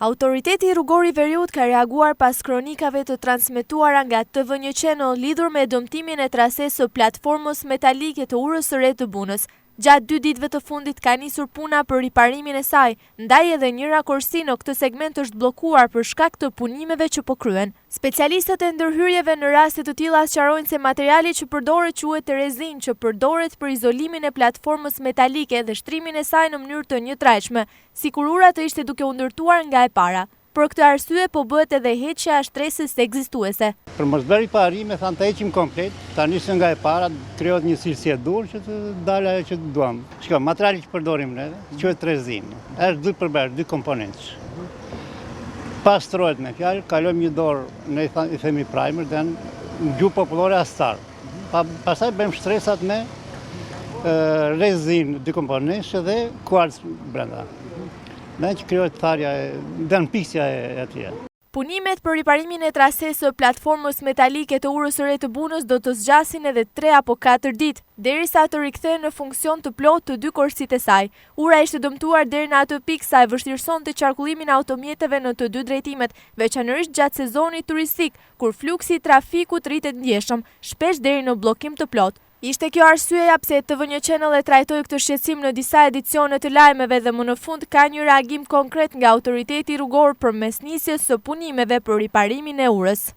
Autoriteti rrugor i Veriut ka reaguar pas kronikave të transmetuara nga TVNJ Channel lidhur me dëmtimin e trases së platformës metalike të urës së re të Bunës. Gjatë 2 ditëve të fundit ka nisur puna për riparimin e saj, ndaj edhe njëra korsi në këtë segment është bllokuar për shkak të punimeve që po kryen. Specialistët e ndërhyrjeve në raste të tilla sqarojnë se materiali që përdoret quhet rezin, që përdoret për izolimin e platformës metalike dhe shtrimin e saj në mënyrë të njëtrajtshme, sikur ura të ishte duke u ndërtuar nga e para. Për këtë arsye po bëhet edhe heqja e shtresës ekzistuese. Për mos bërë riparime, thanë të heqim komplet, ta nisën nga e para, krijohet një cilësi e dur që të dalë ajo që duam. Shiko, materiali që përdorim ne, quhet rezin. Është dy përbërë, dy komponentësh. Pastrohet me fjalë, kalojmë një dorë, ne i themi primer, dhe në gjuhë popullore astar. Pastaj bëjmë shtresat me rezin, dy komponentësh dhe kuarc brenda. Në që krijohet tharja dhe në pisja e atje. Punimet për riparimin e trases së platformës metalike të urës së re të Bunës do të zgjasin edhe 3 apo 4 ditë, derisa të rikthehen në funksion të plotë të dy korsitë e saj. Ura ishte dëmtuar deri në atë pikë sa e vështirësonte qarkullimin e automjeteve në të dy drejtimet, veçanërisht gjatë sezonit turistik, kur fluksi i trafikut rritet ndjeshëm, shpesh deri në bllokim të plotë. Ishte kjo arsyeja pse TVNJ Channel e trajtoi këtë shqetësim në disa edicione të lajmeve dhe më në fund ka një reagim konkret nga autoriteti rrugor përmes nisjes së punimeve për riparimin e urës.